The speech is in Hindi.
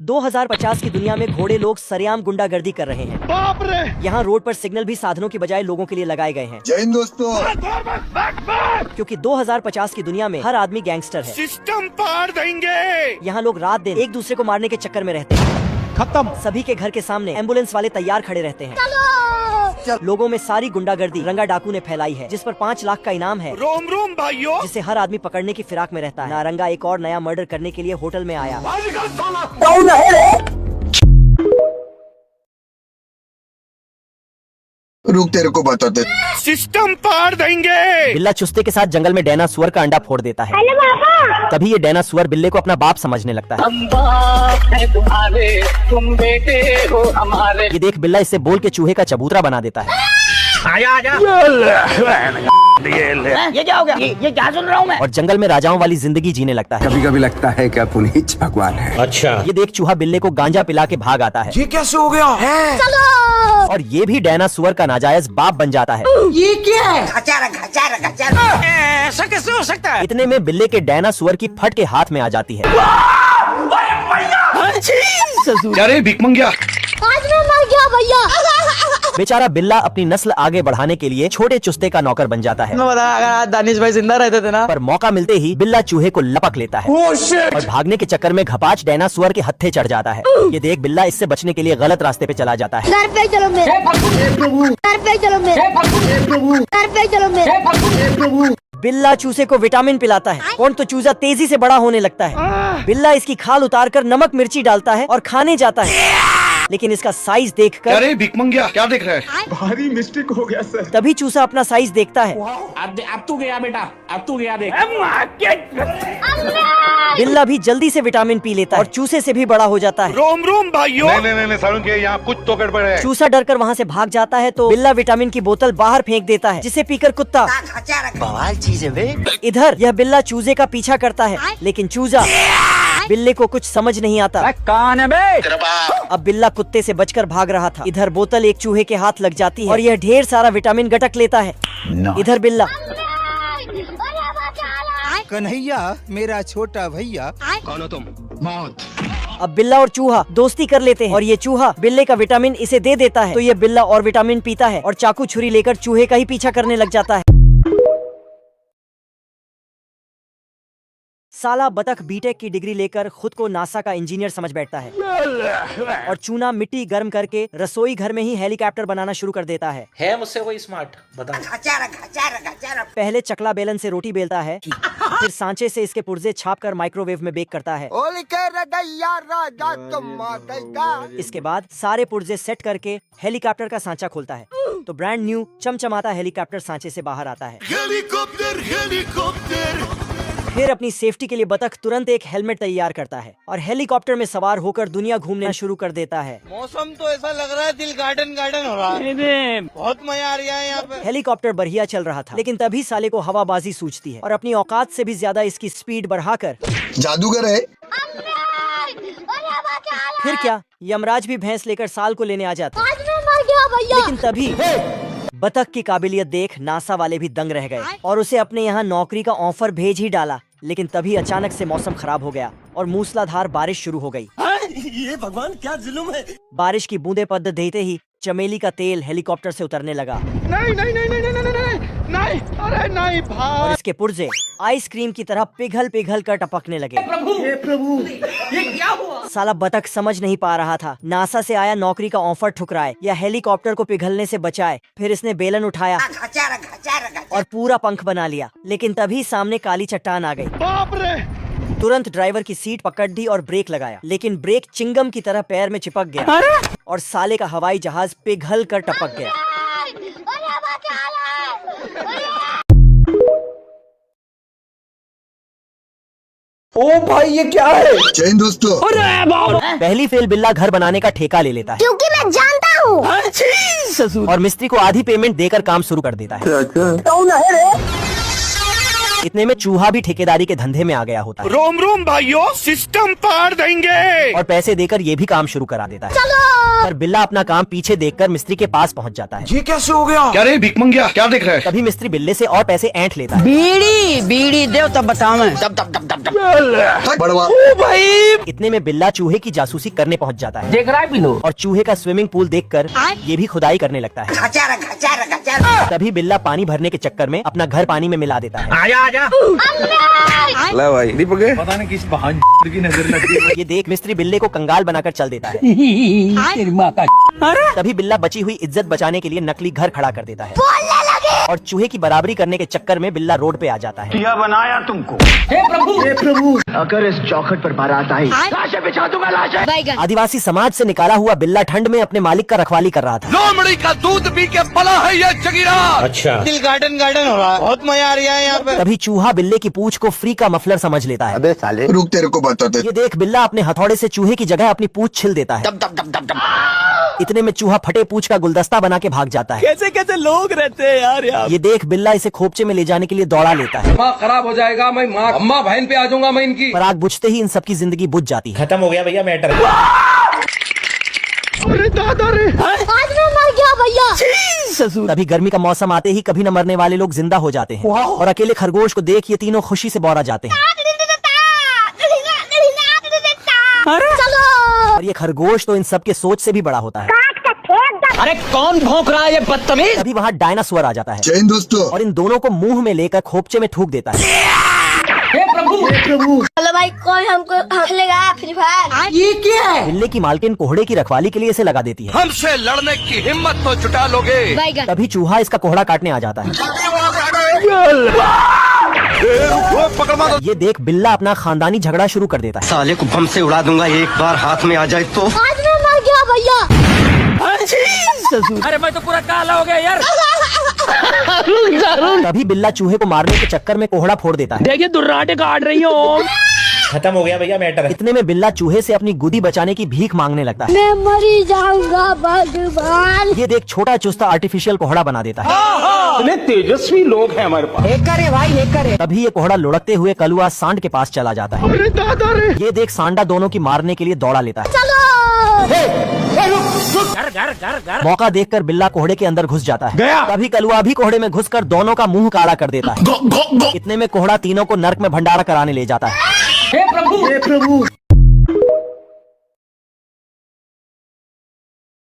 2050 की दुनिया में घोड़े लोग सरेआम गुंडागर्दी कर रहे हैं। बाप रे! यहाँ रोड पर सिग्नल भी साधनों की बजाय लोगों के लिए लगाए गए हैं। जय हिंद दोस्तों। क्योंकि 2050 की दुनिया में हर आदमी गैंगस्टर है। सिस्टम पाड़ देंगे। यहाँ लोग रात दिन एक दूसरे को मारने के चक्कर में रहते हैं। खत्म। सभी के घर के सामने एम्बुलेंस वाले तैयार खड़े रहते हैं। लोगों में सारी गुंडागर्दी रंगा डाकू ने फैलाई है, जिस पर 5 लाख का इनाम है। रोम रोम भाइयों। जिसे हर आदमी पकड़ने की फिराक में रहता है। नारंगा एक और नया मर्डर करने के लिए होटल में आया। रुक, तेरे को बताते। सिस्टम पाड़ देंगे। बिल्ला चुस्ते के साथ जंगल में डायनासोर का अंडा फोड़ देता है। तभी ये डायनासोर बिल्ले को अपना बाप समझने लगता है। हम बाप हैं तुम्हारे, तुम बेटे हो हमारे। ये देख बिल्ला इससे बोल के चूहे का चबूतरा बना देता है। आजा आजा। ये क्या हो गया? ये क्या सुन रहा हूँ मैं? और जंगल में राजाओं वाली जिंदगी जीने लगता है। कभी कभी लगता है कि पुनीत भगवान है। अच्छा। ये देख चूहा बिल्ले को गांजा पिला के भाग आता है। ये कैसे हो गया है? और ये भी डायनासोर का नाजायज बाप बन जाता है। ये क्या है? ऐसा कैसे हो सकता है? इतने में बिल्ले के डायनासोर की फट के हाथ में आ जाती है। क्या रे भिखमंगिया? आज मैं मर गया भैया। बेचारा बिल्ला अपनी नस्ल आगे बढ़ाने के लिए छोटे चुस्ते का नौकर बन जाता है। अगर आज दानिश भाई जिंदा रहते थे ना। पर मौका मिलते ही बिल्ला चूहे को लपक लेता है। और भागने के चक्कर में घपाच डायनासोर के हत्थे चढ़ जाता है। ये देख बिल्ला इससे बचने के लिए गलत रास्ते पे चला जाता है। घर पे चलो मेरे, घर पे चलो मेरे, घर पे चलो मेरे। बिल्ला चूसे को विटामिन पिलाता है। कौन तो चूजा तेजी से बड़ा होने लगता है। बिल्ला इसकी खाल उतारकर नमक मिर्ची डालता है और खाने जाता है। लेकिन इसका साइज देखकर अरे भिखमंगिया क्या देख रहा है? भारी मिस्टेक हो गया सर। तभी चूसा अपना साइज देखता है। अब तू गया बेटा, अब तू गया देख। बिल्ला भी जल्दी से विटामिन पी लेता है और चूसे से भी बड़ा हो जाता है। रोम रोम भाइयों। नहीं सारुण के यहाँ कुछ तो गड़बड़ है। चूसा डरकर वहाँ से भाग जाता है तो बिल्ला विटामिन की बोतल बाहर फेंक देता है, जिसे पीकर कुत्ता। बवाल चीज है बे। इधर यह बिल्ला चूजे का पीछा करता है, लेकिन चूजा बिल्ले को कुछ समझ नहीं आता। कौन है बे? अब बिल्ला कुत्ते से बचकर भाग रहा था। इधर बोतल एक चूहे के हाथ लग जाती है और यह ढेर सारा विटामिन गटक लेता है। इधर बिल्ला कन्हैया मेरा छोटा भैया। कौन हो तुम? मौत। अब बिल्ला और चूहा दोस्ती कर लेते हैं और ये चूहा बिल्ले का विटामिन इसे दे देता है, तो ये बिल्ला और विटामिन पीता है और चाकू छुरी लेकर चूहे का ही पीछा करने लग जाता है। साला बतख बीटेक की डिग्री लेकर खुद को नासा का इंजीनियर समझ बैठता है। और चूना मिट्टी गर्म करके रसोई घर में ही हेलीकॉप्टर बनाना शुरू कर देता है मुझसे कोई स्मार्ट बता। पहले चकला बेलन से रोटी बेलता है, फिर सांचे से इसके पुर्जे छापकर माइक्रोवेव में बेक करता है। इसके बाद सारे पुर्जे सेट करके हेलीकॉप्टर का सांचा खोलता है, तो ब्रांड न्यू चमचमाता हेलीकॉप्टर सांचे से बाहर आता है। फिर अपनी सेफ्टी के लिए बतख तुरंत एक हेलमेट तैयार करता है और हेलीकॉप्टर में सवार होकर दुनिया घूमना शुरू कर देता है। मौसम तो ऐसा लग रहा है दिल गार्डन गार्डन हो रहा है। बहुत मजा आ रहा है यहाँ पे। हेलीकॉप्टर बढ़िया चल रहा था, लेकिन तभी साले को हवाबाजी सूझती है और अपनी औकात से भी ज्यादा इसकी स्पीड बढ़ाकर जादूगर है। फिर क्या, यमराज भी भैंस लेकर साल को लेने आ जाता है। आज मैं मर गया भैया। लेकिन तभी बतख की काबिलियत देख नासा वाले भी दंग रह गए और उसे अपने यहाँ नौकरी का ऑफर भेज ही डाला। लेकिन तभी अचानक से मौसम खराब हो गया और मूसलाधार बारिश शुरू हो गई। ये भगवान क्या जुल्म है। बारिश की बूंदे पद देते ही चमेली का तेल हेलीकॉप्टर से उतरने लगा। नहीं नहीं नहीं नहीं नहीं नहीं नहीं नहीं, अरे नहीं भाई। और इसके पुर्जे आइसक्रीम की तरह पिघल पिघल कर टपकने लगे। हे प्रभु, ये क्या हुआ? साला बतख समझ नहीं पा रहा था नासा से आया नौकरी का ऑफर ठुकराए या हेलीकॉप्टर को पिघलने से बचाए। फिर इसने बेलन उठाया और पूरा पंख बना लिया, लेकिन तभी सामने काली चट्टान आ गई। बाप रे! तुरंत ड्राइवर की सीट पकड़ दी और ब्रेक लगाया, लेकिन ब्रेक चिंगम की तरह पैर में चिपक गया और साले का हवाई जहाज पिघल कर टपक गया। ओ भाई ये क्या है? जय हिंद दोस्तों। पहली फेल बिल्ला घर बनाने का ठेका ले लेता है क्योंकि मैं जानता हूँ। और मिस्त्री को आधी पेमेंट देकर काम शुरू कर देता है। कौन है रे? इतने में चूहा भी ठेकेदारी के धंधे में आ गया होता है रोम रोम भाइयों। सिस्टम पाड़ देंगे। और पैसे देकर ये भी काम शुरू करा देता है। चलो पर बिल्ला अपना काम पीछे देखकर मिस्त्री के पास पहुंच जाता है। ये कैसे हो गया? क्या रे भिख मंगिया, क्या देख रहा है? तभी मिस्त्री बिल्ले से और पैसे ऐंठ लेता है। बीड़ी बीड़ी देव तब बताओ मैं। बड़वा इतने में बिल्ला चूहे की जासूसी करने पहुंच जाता है देख रहा है बिनो। और चूहे का स्विमिंग पूल देखकर ये भी खुदाई करने लगता है। तभी बिल्ला पानी भरने के चक्कर में अपना घर पानी में मिला देता है। आजा आजा। ला भाई दीपक पता नहीं किस बहान की नजर लगी। ये देख मिस्त्री बिल्ले को कंगाल बनाकर चल देता है। तेरी माँ का। तभी बिल्ला बची हुई इज्जत बचाने के लिए नकली घर खड़ा कर देता है और चूहे की बराबरी करने के चक्कर में बिल्ला रोड पे आ जाता है। क्या बनाया तुमको? हे प्रभु अगर इस चौखट पर बारात आई, लाशें बिछा दूंगा लाशें। बैगन आदिवासी समाज से निकाला हुआ बिल्ला ठंड में अपने मालिक का रखवाली कर रहा था। लोमड़ी का दूध पी के पला है ये जगीरा। अच्छा दिल गार्डन गार्डन हो रहा है, बहुत मजा आ रहा है यहाँ पे। तभी चूहा बिल्ले की पूंछ को फ्री का मफलर समझ लेता है। अबे साले रुक तेरे को बताते। ये देख बिल्ला अपने हथौड़े से चूहे की जगह अपनी पूंछ छिल देता है। इतने में चूहा फटे पूंछ का गुलदस्ता बना के भाग जाता है। कैसे कैसे लोग रहते हैं यार ये देख बिल्ला इसे खोपचे में ले जाने के लिए दौड़ा लेता है। माँ खराब हो जाएगा, मैं माँ अम्मा बहन पे आ जाऊंगा मैं इनकी। पर आग बुझते ही इन सबकी जिंदगी बुझ जाती है। खत्म हो गया भैया मैटर। अरे दादा रे, आज मैं मर गया भैया। तभी गर्मी का मौसम आते ही कभी न मरने वाले लोग जिंदा हो जाते हैं और अकेले खरगोश को देख ये तीनों खुशी से बौरा जाते हैं। चलो और ये खरगोश तो इन सब के सोच से भी बड़ा होता है। अरे कौन भौंक रहा है ये बदतमीज? तभी वहाँ डायनासोर आ जाता है जैन दोस्तों, और इन दोनों को मुंह में लेकर खोपचे में थूक देता है। हे प्रभु चलो भाई, कोई हमको खेलेगा फ्री फायर? ये क्या है? बिल्ले की मालकिन कोहड़े की रखवाली के लिए इसे लगा देती है। हमसे लड़ने की हिम्मत तो जुटा लोगे। बैगन तभी चूहा इसका कोहड़ा काटने आ जाता है। पकड़ मारो। ये देख बिल्ला अपना खानदानी झगड़ा शुरू कर देता है। साले को बम से उड़ा दूंगा एक बार हाथ में आ जाए तो। आज मैं मर गया भैया। अरे मैं तो पूरा काला हो गया यार। तभी बिल्ला चूहे को मारने के चक्कर में कोहड़ा फोड़ देता है। देखिए दुर्राटे काट रही हो। खत्म हो गया भैया मैटर। इतने में बिल्ला चूहे से अपनी गुदी बचाने की भीख मांगने लगता है। मैं मरी जाऊंगा भगवान। ये देख छोटा चुस्ता आर्टिफिशियल कोहड़ा बना देता है। इतने तेजस्वी लोग हैं हमारे पास। एक करे भाई एक करे। तभी ये कोहड़ा लुढ़कते हुए कलुआ सांड के पास चला जाता है। अरे दादा रे, ये देख सांडा दोनों की मारने के लिए दौड़ा लेता है। चलो मौका देखकर बिल्ला कोहड़े के अंदर घुस जाता है। तभी कलुआ भी कोहड़े में घुसकर दोनों का मुंह काला कर देता है। इतने में कोहड़ा तीनों को नर्क में भंडारा कराने ले जाता है। हे प्रभु